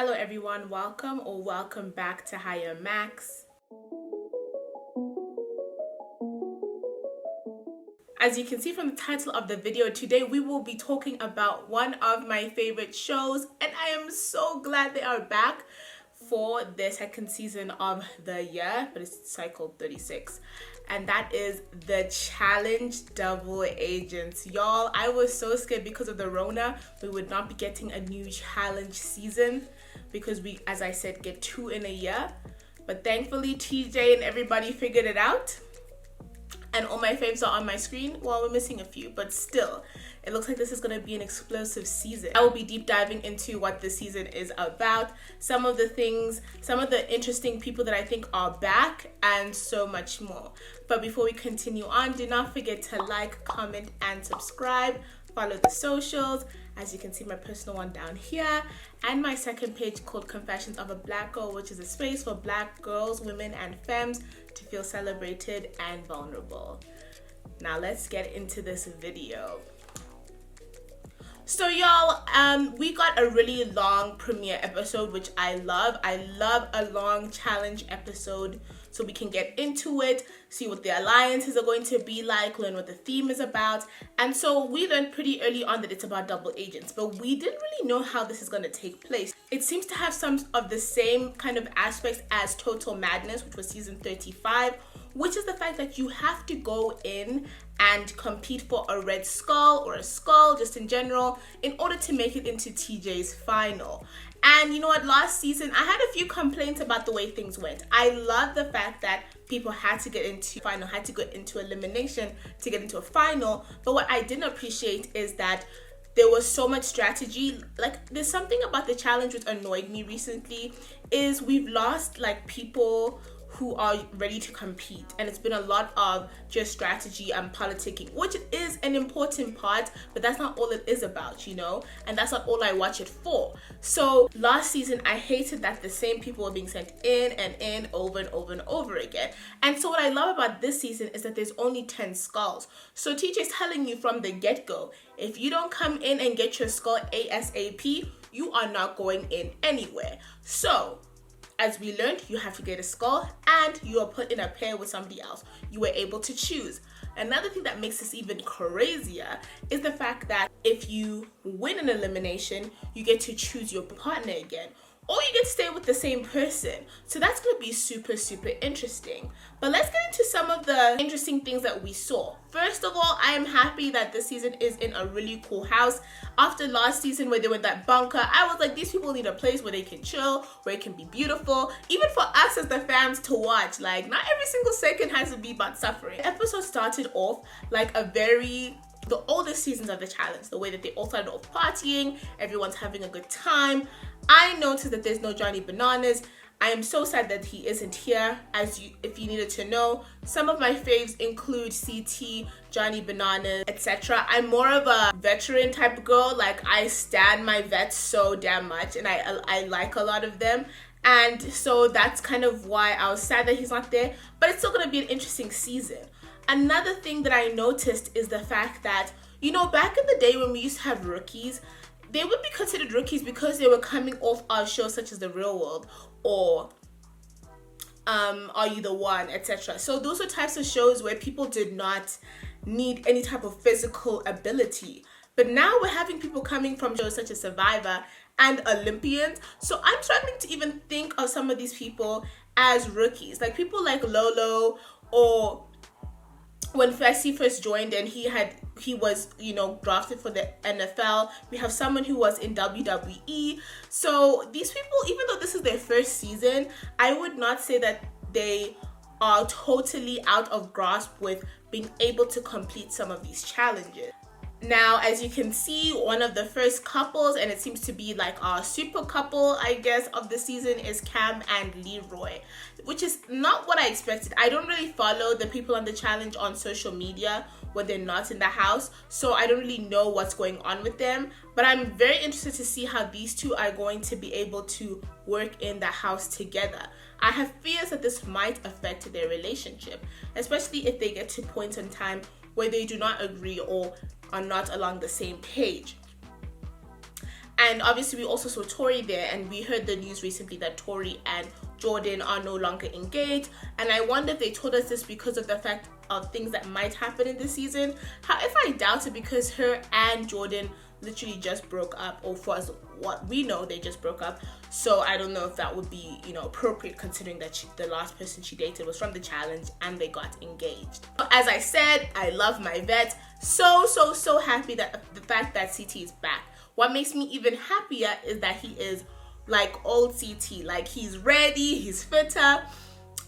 Hello everyone, welcome back to Higher Max. As you can see from the title of the video, today we will be talking about one of my favorite shows, and I am so glad they are back for their second season of the year, but it's cycle 36, and that is the Challenge Double Agents. Y'all, I was so scared because of the Rona we would not be getting a new challenge season, because we, as I said, get 2 in a year, but thankfully TJ and everybody figured it out, and all my faves are on my screen. Well, we're missing a few, but still, it looks like this is going to be an explosive season. I will be deep diving into what this season is about, some of the things, some of the interesting people that I think are back, and so much more. But before we continue on, do not forget to like, comment, and subscribe. Follow the socials. As you can see, my personal one down here, and my second page called Confessions of a Black Girl, which is a space for Black girls, women, and femmes to feel celebrated and vulnerable. Now let's get into this video. So y'all, we got a really long premiere episode, which I love. I love a long challenge episode, so we can get into it, see what the alliances are going to be like, learn what the theme is about. And so we learned pretty early on that it's about double agents, but we didn't really know how this is going to take place. It seems to have some of the same kind of aspects as Total Madness, which was season 35, which is the fact that you have to go in and compete for a red skull or a skull just in general in order to make it into TJ's final. And you know what, last season I had a few complaints about the way things went. I love the fact that people had to get into final, had to go into elimination to get into a final, but what I didn't appreciate is that there was so much strategy. Like, there's something about the challenge which annoyed me recently, is we've lost like people who are ready to compete, and it's been a lot of just strategy and politicking, which is an important part, but that's not all it is about, you know, and that's not all I watch it for. So last season I hated that the same people were being sent in and in over and over and over again. And so what I love about this season is that there's only 10 skulls. So TJ's telling you from the get-go, if you don't come in and get your skull ASAP, you are not going in anywhere. So as we learned, you have to get a skull and you are put in a pair with somebody else. You were able to choose. Another thing that makes this even crazier is the fact that if you win an elimination, you get to choose your partner again, or you get to stay with the same person. So that's going to be super interesting. But let's get into some of the interesting things that we saw. First of all, I am happy that this season is in a really cool house. After last season where they were in that bunker, I was like, these people need a place where they can chill, where it can be beautiful, even for us as the fans to watch. Like, not every single second has to be about suffering. The episode started off like the oldest seasons of the challenge, the way that they all started off partying, everyone's having a good time. I noticed that there's no Johnny Bananas. I am so sad that he isn't here. If you needed to know, some of my faves include CT, Johnny Bananas, etc. I'm more of a veteran type of girl. Like, I stan my vets so damn much, and I like a lot of them. And so that's kind of why I was sad that he's not there, but it's still gonna be an interesting season. Another thing that I noticed is the fact that, you know, back in the day when we used to have rookies, they would be considered rookies because they were coming off our shows such as The Real World or Are You the One, etc. So those are types of shows where people did not need any type of physical ability. But now we're having people coming from shows such as Survivor and Olympians. So I'm struggling to even think of some of these people as rookies. Like people like Lolo, or when Fessy first joined and he was, you know, drafted for the NFL. We have someone who was in WWE. So these people, even though this is their first season, I would not say that they are totally out of grasp with being able to complete some of these challenges. Now, as you can see, one of the first couples, and it seems to be like our super couple, I guess, of the season is Kam and Leroy, which is not what I expected. I don't really follow the people on the challenge on social media when they're not in the house, so I don't really know what's going on with them. But I'm very interested to see how these two are going to be able to work in the house together. I have fears that this might affect their relationship, especially if they get to points in time where they do not agree or are not along the same page. And obviously we also saw Tori there, and we heard the news recently that Tori and Jordan are no longer engaged. And I wonder if they told us this because of the fact of things that might happen in this season. However, I doubt it, because her and Jordan literally just broke up, or for as what we know, they just broke up. So I don't know if that would be, appropriate, considering that the last person she dated was from the challenge and they got engaged. As I said, I love my vet. So happy that the fact that CT is back. What makes me even happier is that he is like old CT. Like, he's ready, he's fitter,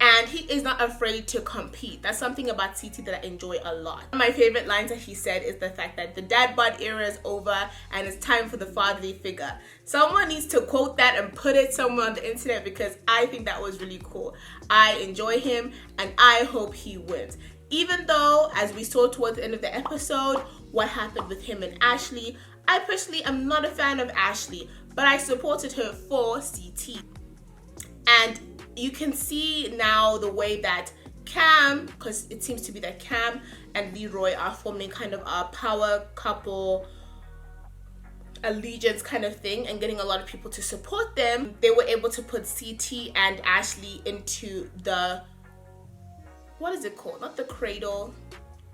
and he is not afraid to compete. That's something about CT that I enjoy a lot. One of my favorite lines that he said is the fact that the dad bod era is over and it's time for the fatherly figure. Someone needs to quote that and put it somewhere on the internet, because I think that was really cool. I enjoy him and I hope he wins. Even though, as we saw towards the end of the episode, what happened with him and Ashley, I personally am not a fan of Ashley, but I supported her for CT. And you can see now the way that Kam, because it seems to be that Kam and Leroy are forming kind of a power couple allegiance kind of thing and getting a lot of people to support them. They were able to put CT and Ashley into the, what is it called? Not the cradle,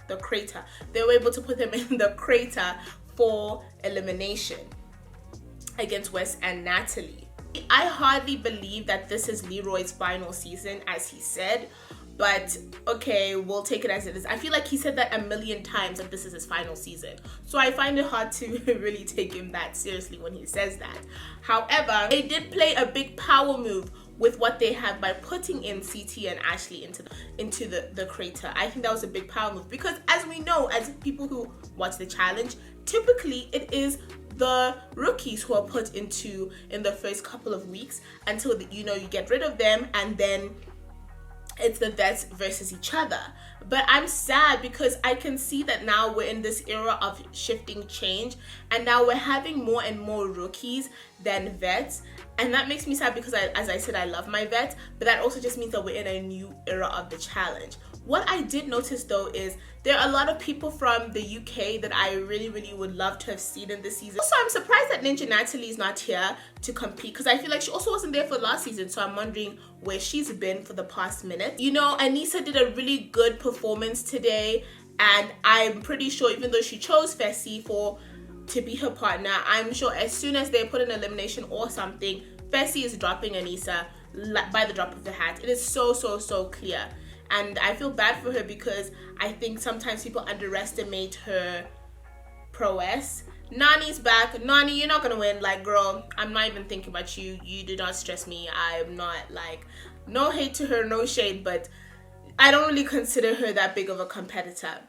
the crater. They were able to put them in the crater for elimination against Wes and Natalie. I hardly believe that this is Leroy's final season, as he said, but okay, we'll take it as it is. I feel like he said that 1,000,000 times, that this is his final season. So I find it hard to really take him that seriously when he says that. However, they did play a big power move with what they have by putting in CT and Ashley into the crater. I think that was a big power move, because as we know, as people who watch the challenge, typically it is the rookies who are put in the first couple of weeks until you get rid of them, and then it's the vets versus each other. But I'm sad because I can see that now we're in this era of shifting change, and now we're having more and more rookies than vets, and that makes me sad because as I said, I love my vets, but that also just means that we're in a new era of the challenge. What I did notice though is there are a lot of people from the UK that I really would love to have seen in this season. Also, I'm surprised that Ninja Natalie is not here to compete, because I feel like she also wasn't there for last season, so I'm wondering where she's been for the past minute. Aneesa did a really good performance today, and I'm pretty sure even though she chose Fessy to be her partner, I'm sure as soon as they put an elimination or something, Fessy is dropping Aneesa by the drop of the hat. It is so clear. And I feel bad for her because I think sometimes people underestimate her prowess. Nani's back. Nani, you're not gonna win. Like, girl, I'm not even thinking about you. You do not stress me. I'm not, like, no hate to her, no shade, but I don't really consider her that big of a competitor.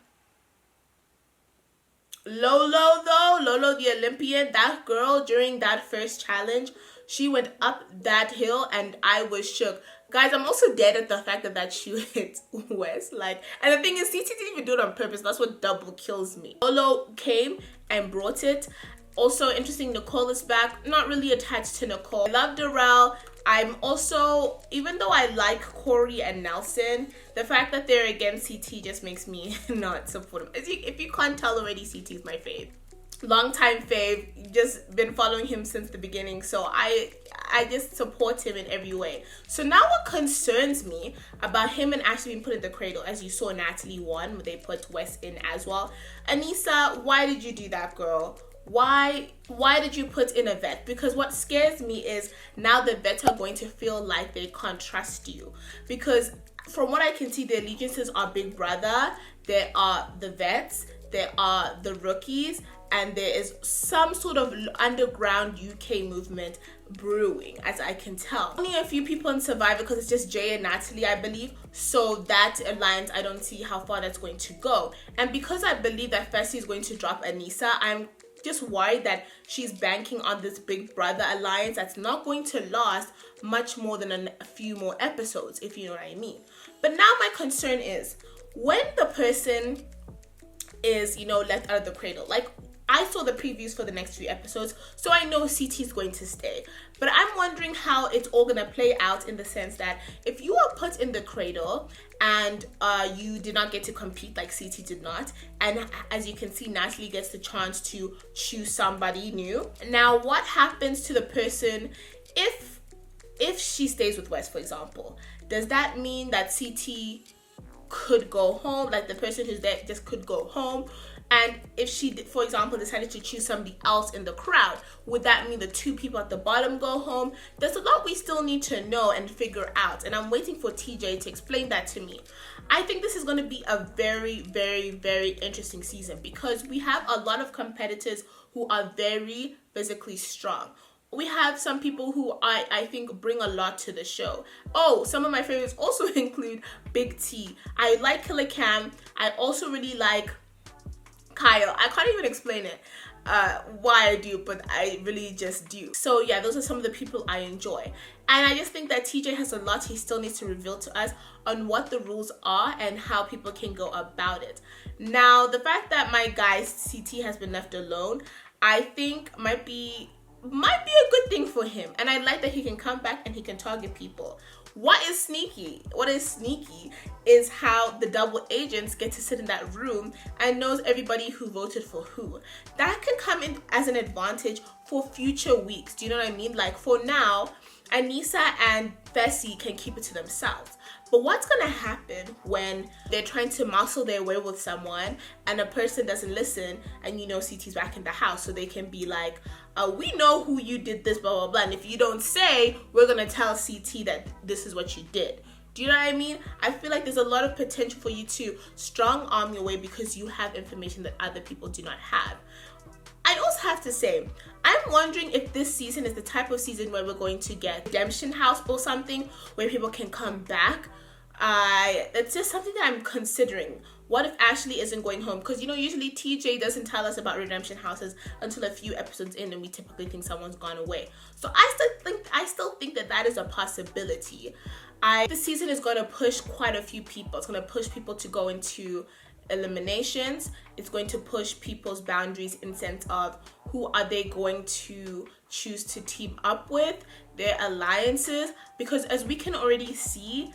Lolo though, Lolo the Olympian, that girl during that first challenge, she went up that hill and I was shook. Guys, I'm also dead at the fact that she hit Wes. And the thing is, CT didn't even do it on purpose. That's what double kills me. Lolo came and brought it. Also, interesting, Nicole is back. Not really attached to Nicole. I love Darrell. I'm also, even though I like Corey and Nelson, the fact that they're against CT just makes me not support him. If you can't tell already, CT is my fave. Long time fave, just been following him since the beginning, so I just support him in every way. So now what concerns me about him and Ashley being put in the cradle, as you saw Natalie won, they put Wes in as well. Aneesa, why did you do that, girl? Why did you put in a vet? Because what scares me is now the vets are going to feel like they can't trust you, because from what I can see, the allegiances are Big Brother, there are the vets, there are the rookies, and there is some sort of underground UK movement brewing, as I can tell. Only a few people in Survivor, because it's just Jay and Natalie, I believe. So that alliance, I don't see how far that's going to go. And because I believe that Fessy is going to drop Aneesa, I'm just worried that she's banking on this Big Brother alliance that's not going to last much more than a few more episodes, if you know what I mean. But now my concern is, when the person is, let out of the cradle, like, I saw the previews for the next few episodes, so I know CT is going to stay. But I'm wondering how it's all going to play out, in the sense that if you are put in the cradle and you did not get to compete like CT did not, and as you can see, Natalie gets the chance to choose somebody new. Now, what happens to the person if she stays with West, for example? Does that mean that CT could go home, like the person who's there just could go home? And if she, for example, decided to choose somebody else in the crowd, would that mean the two people at the bottom go home? There's a lot we still need to know and figure out, and I'm waiting for TJ to explain that to me. I think this is going to be a very, very, very interesting season, because we have a lot of competitors who are very physically strong. We have some people who I think bring a lot to the show. Oh, some of my favorites also include Big T. I like Killa Kam. I also really like Kyle. I can't even explain it why I do, but I really just do. So yeah, those are some of the people I enjoy. And I just think that TJ has a lot he still needs to reveal to us on what the rules are and how people can go about it. Now, the fact that my guy CT has been left alone, I think might be a good thing for him. And I like that he can come back and he can target people. What is sneaky is how the double agents get to sit in that room and knows everybody who voted for who. That can come in as an advantage for future weeks. Do you know what I mean? Like, for now, Aneesa and Bessie can keep it to themselves. But what's gonna happen when they're trying to muscle their way with someone and a person doesn't listen, and you know CT's back in the house, so they can be like, we know who you did this, blah, blah, blah, and if you don't say, we're gonna tell CT that this is what you did. Do you know what I mean? I feel like there's a lot of potential for you to strong arm your way because you have information that other people do not have. I also have to say, I'm wondering if this season is the type of season where we're going to get Redemption House or something where people can come back. It's just something that I'm considering. What if Ashley isn't going home? Because, you know, usually TJ doesn't tell us about redemption houses until a few episodes in, and we typically think someone's gone away. So I still think that is a possibility. This season is going to push quite a few people. It's going to push people to go into eliminations. It's going to push people's boundaries in sense of who are they going to choose to team up with, their alliances, because as we can already see,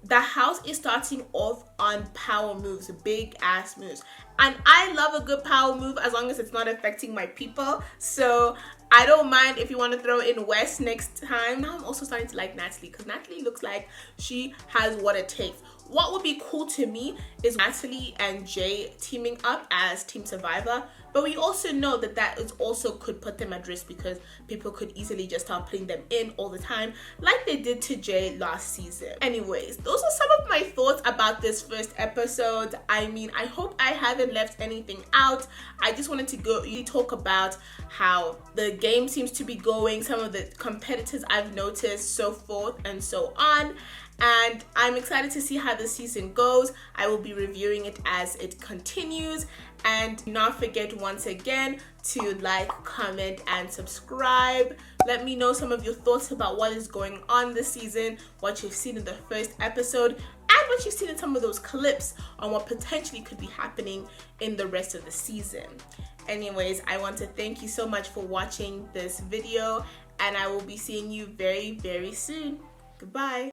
the house is starting off on power moves, big ass moves. And I love a good power move as long as it's not affecting my people. So I don't mind if you want to throw in West next time. Now I'm also starting to like Natalie, because Natalie looks like she has what it takes. What would be cool to me is Natalie and Jay teaming up as Team Survivor. But we also know that is also could put them at risk, because people could easily just start putting them in all the time like they did to Jay last season. Anyways, those are some of my thoughts about this first episode. I mean, I hope I haven't left anything out. I just wanted to talk about how the game seems to be going, some of the competitors I've noticed, so forth and so on. And I'm excited to see how the season goes. I will be reviewing it as it continues. And do not forget once again to like, comment, and subscribe. Let me know some of your thoughts about what is going on this season, what you've seen in the first episode, and what you've seen in some of those clips on what potentially could be happening in the rest of the season. Anyways, I want to thank you so much for watching this video, and I will be seeing you very, very soon. Goodbye.